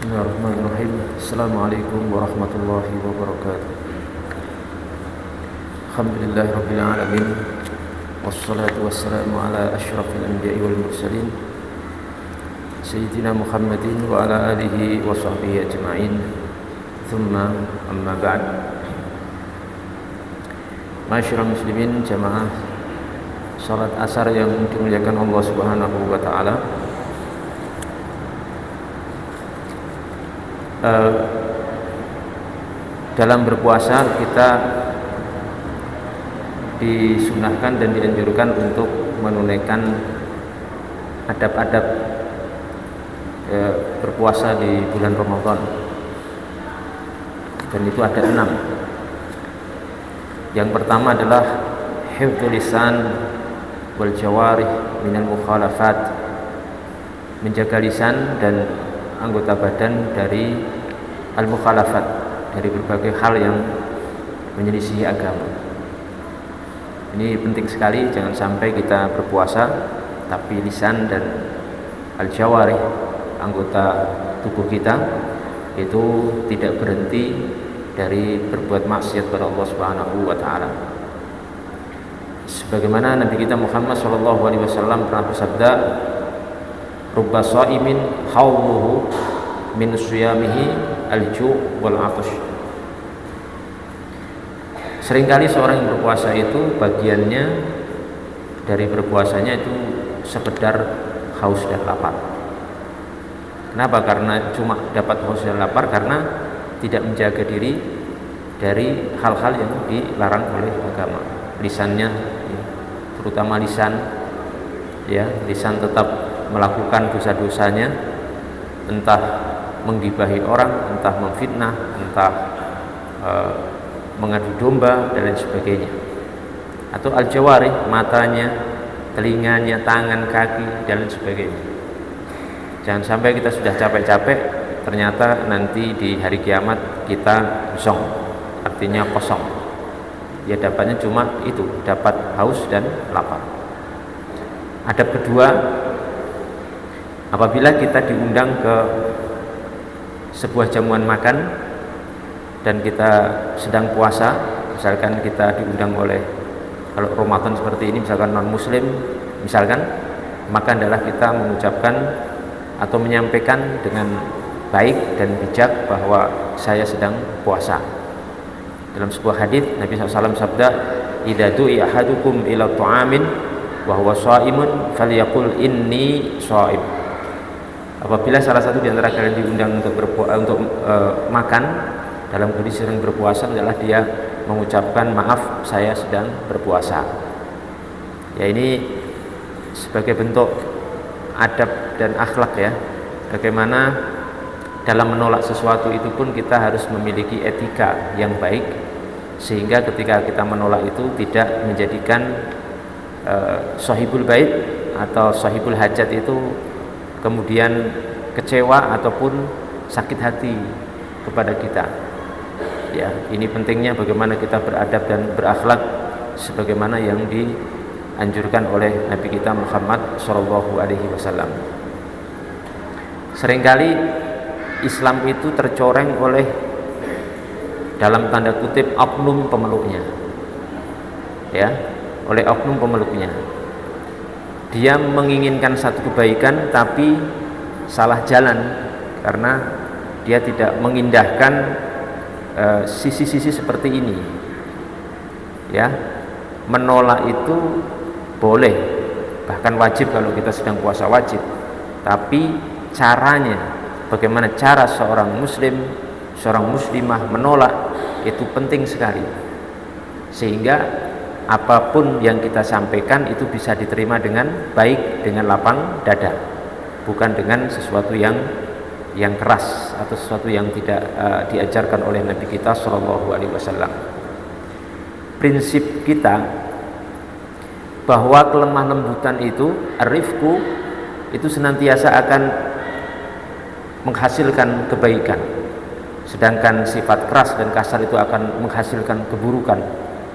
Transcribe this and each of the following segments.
Bismillahirrahmanirrahim. Assalamualaikum warahmatullahi wabarakatuh. Alhamdulillahirabbil alamin. Wassalatu wassalamu ala asyrafil anbiya'i wal mursalin Sayyidina Muhammadin wa ala alihi wa sahbihi ajma'in. Thumma amma ba'd. Ma'asyiral muslimin, jamaah salat asar yang dimuliakan Allah Subhanahu wa taala. Dalam berpuasa kita disunahkan dan dianjurkan untuk menunaikan adab-adab berpuasa di bulan Ramadan, dan itu ada 6. Yang pertama adalah hifdzul lisan wal jawarih minal mukhalafat, menjaga lisan dan anggota badan dari al-mukhalafat, dari berbagai hal yang menyelisihi agama. Ini penting sekali, jangan sampai kita berpuasa tapi lisan dan al-jawarih, anggota tubuh kita, itu tidak berhenti dari berbuat maksiat pada Allah Subhanahu wa taala. Sebagaimana Nabi kita Muhammad sallallahu alaihi wasallam pernah bersabda, rubba shaimin hawluhu min siyamihi al-ju' wal 'atash. Seringkali seorang yang berpuasa itu bagiannya dari berpuasanya itu sekedar haus dan lapar. Kenapa? Karena cuma dapat haus dan lapar karena tidak menjaga diri dari hal-hal yang dilarang oleh agama. Lisannya, terutama lisan tetap melakukan dosa-dosanya, entah menggibahi orang, entah memfitnah, entah mengadu domba dan lain sebagainya. Atau al-jawarih, matanya, telinganya, tangan, kaki dan lain sebagainya. Jangan sampai kita sudah capek-capek, ternyata nanti di hari kiamat kita zong, artinya kosong. Ya dapatnya cuma itu, dapat haus dan lapar. Adab kedua, apabila kita diundang ke sebuah jamuan makan dan kita sedang puasa, misalkan kita diundang oleh, kalau Ramadan seperti ini misalkan non muslim misalkan, maka adalah kita mengucapkan atau menyampaikan dengan baik dan bijak bahwa saya sedang puasa. Dalam sebuah hadis Nabi SAW sabda, idza du'iya ahadukum ila ta'amin wa huwa shaimun falyaqul inni shaim. Apabila salah satu di antara kalian diundang untuk makan dalam kondisi sedang berpuasa, adalah dia mengucapkan maaf, saya sedang berpuasa. Ya, ini sebagai bentuk adab dan akhlak ya. Bagaimana dalam menolak sesuatu itu pun kita harus memiliki etika yang baik, sehingga ketika kita menolak itu tidak menjadikan sahibul bait atau sahibul hajat itu kemudian kecewa ataupun sakit hati kepada kita. Ya, ini pentingnya bagaimana kita beradab dan berakhlak sebagaimana yang dianjurkan oleh Nabi kita Muhammad sallallahu alaihi wasallam. Seringkali Islam itu tercoreng oleh, dalam tanda kutip, oknum pemeluknya. Ya, oleh oknum pemeluknya. Dia menginginkan satu kebaikan tapi salah jalan, karena dia tidak mengindahkan sisi-sisi seperti ini. Ya, menolak itu boleh, bahkan wajib kalau kita sedang puasa, wajib. Tapi caranya, bagaimana cara seorang muslim, seorang muslimah menolak, itu penting sekali, sehingga apapun yang kita sampaikan itu bisa diterima dengan baik, dengan lapang dada, bukan dengan sesuatu yang keras atau sesuatu yang tidak diajarkan oleh Nabi kita Shallallahu Alaihi Wasallam. Prinsip kita bahwa kelemah lembutan itu, arifku, itu senantiasa akan menghasilkan kebaikan, sedangkan sifat keras dan kasar itu akan menghasilkan keburukan.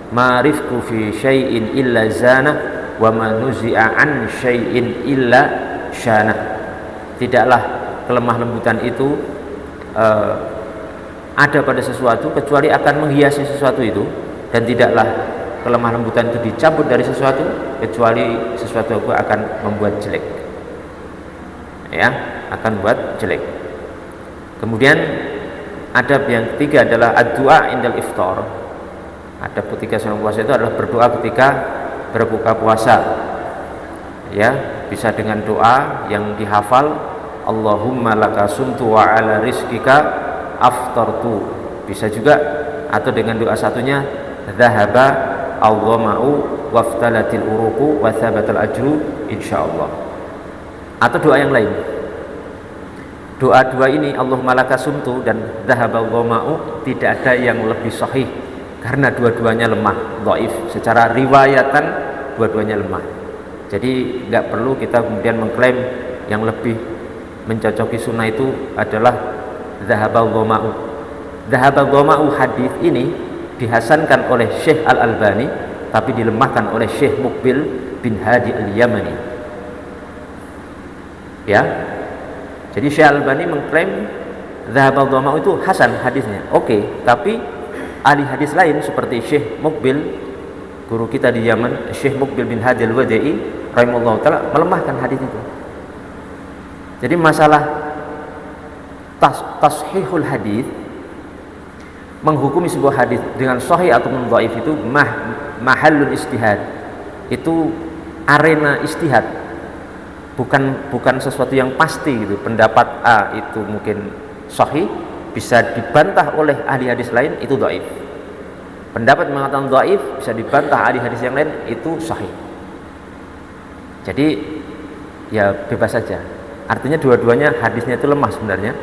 Ma'rifku fi syai'in illa zana wa ma nuzi'a an syai'in illa syana. Tidaklah kelemah lembutan itu eh, ada pada sesuatu kecuali akan menghiasi sesuatu itu, dan tidaklah kelemah lembutan itu dicabut dari sesuatu kecuali sesuatu itu akan membuat jelek, ya, akan buat jelek. Kemudian adab yang ketiga adalah ad-du'a indal iftar. Adab ketika sebelum puasa itu adalah berdoa ketika berbuka puasa, ya, bisa dengan doa yang dihafal, Allahumma laka sumtu wa ala rizkika aftartu, bisa juga, atau dengan doa satunya dhahaba al-dhama'u waftalatil uruqu wa thabatal ajru insyaallah, atau doa yang lain. Doa-doa ini Allahumma laka sumtu dan dhahaba al-dhama'u tidak ada yang lebih sahih karena dua-duanya lemah, dhaif, secara riwayatan dua-duanya lemah. Jadi nggak perlu kita kemudian mengklaim yang lebih mencocoki sunnah itu adalah dhahaba al-dhama'u. Dhahaba al-dhama'u hadis ini dihasankan oleh Syekh Al-Albani tapi dilemahkan oleh Syekh Muqbil bin Hadi Al-Yamani, ya. Jadi Syekh Al-Albani mengklaim dhahaba al-dhama'u itu hasan hadisnya, oke, tapi ahli hadis lain seperti Syekh Muqbil, guru kita di Yaman, Syekh Muqbil bin Hadi Al-Wadi'i rahimahullah ta'ala, melemahkan hadis itu. Jadi masalah tashihul hadis, menghukumi sebuah hadis dengan sahih atau dhaif itu mahallul istihad, itu arena istihad, bukan sesuatu yang pasti gitu. Pendapat A itu mungkin sahih, bisa dibantah oleh ahli hadis lain, itu dhaif. Pendapat mengatakan dhaif bisa dibantah ahli hadis yang lain, itu sahih. Jadi ya bebas saja. Artinya dua-duanya hadisnya itu lemah sebenarnya,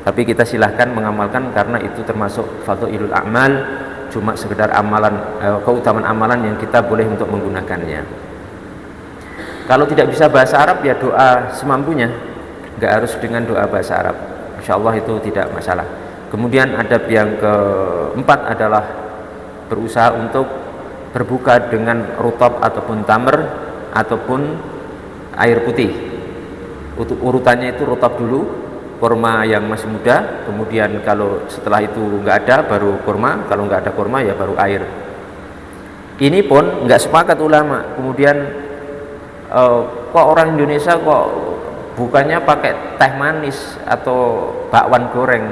tapi kita silahkan mengamalkan karena itu termasuk fadhailul a'mal, cuma sekedar amalan, keutamaan amalan yang kita boleh untuk menggunakannya. Kalau tidak bisa bahasa Arab ya doa semampunya, nggak harus dengan doa bahasa Arab, insya Allah itu tidak masalah. Kemudian adab yang keempat adalah berusaha untuk berbuka dengan rutab ataupun tamr ataupun air putih. Urutannya itu rutab dulu, kurma yang masih muda, kemudian kalau setelah itu nggak ada baru kurma, kalau nggak ada kurma ya baru air. Ini pun nggak sepakat ulama. Kemudian kok orang Indonesia kok bukannya pakai teh manis atau bakwan goreng,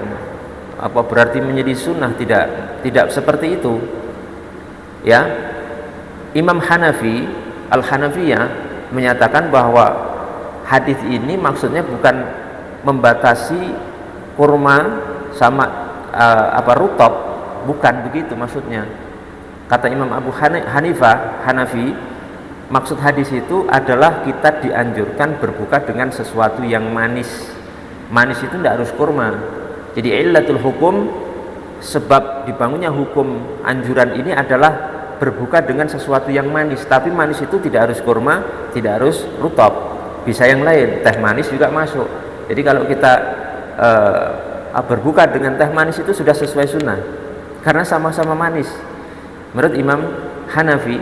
apa berarti menjadi sunnah? Tidak seperti itu, ya. Imam Hanafi Al-Hanafiyah menyatakan bahwa hadis ini maksudnya bukan membatasi kurma sama rutab, bukan begitu maksudnya. Kata Imam Abu Hanafi, maksud hadis itu adalah kita dianjurkan berbuka dengan sesuatu yang manis. Manis itu tidak harus kurma. Jadi illatul hukum, sebab dibangunnya hukum anjuran ini adalah berbuka dengan sesuatu yang manis. Tapi manis itu tidak harus kurma, tidak harus rutab, bisa yang lain, teh manis juga masuk. Jadi kalau kita berbuka dengan teh manis itu sudah sesuai sunnah karena sama-sama manis menurut Imam Hanafi.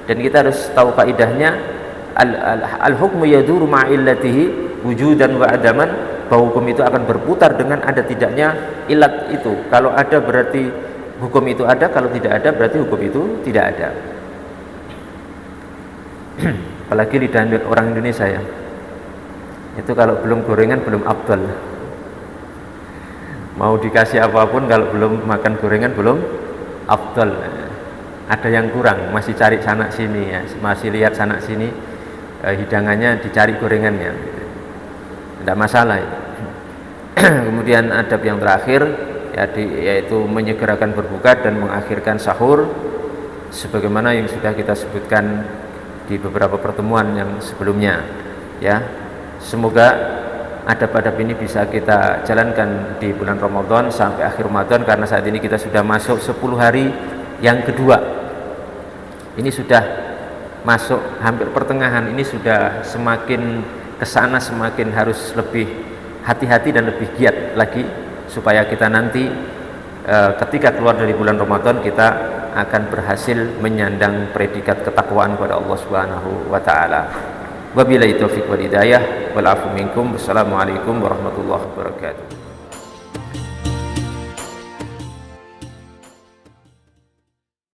Dan kita harus tahu kaidahnya, al-hukmu yaduru ma'illatihi wujudan wa adaman, bahwa hukum itu akan berputar dengan ada tidaknya ilat itu. Kalau ada berarti hukum itu ada, kalau tidak ada berarti hukum itu tidak ada. Apalagi lidah orang Indonesia ya, itu kalau belum gorengan belum afdal. Mau dikasih apapun kalau belum makan gorengan belum afdal. Ada yang kurang, masih cari sana sini ya, masih lihat sana sini, hidangannya dicari gorengannya, tidak masalah ya. Kemudian adab yang terakhir yaitu menyegerakan berbuka dan mengakhirkan sahur sebagaimana yang sudah kita sebutkan di beberapa pertemuan yang sebelumnya, ya. Semoga adab-adab ini bisa kita jalankan di bulan Ramadan sampai akhir Ramadan, karena saat ini kita sudah masuk 10 hari yang kedua. Ini sudah masuk hampir pertengahan, ini sudah semakin kesana semakin harus lebih hati-hati dan lebih giat lagi supaya kita nanti ketika keluar dari bulan Ramadan kita akan berhasil menyandang predikat ketakwaan kepada Allah Subhanahu wa taala. Wabillahi taufiq wal hidayah wal afu minkum. Wassalamualaikum warahmatullahi wabarakatuh.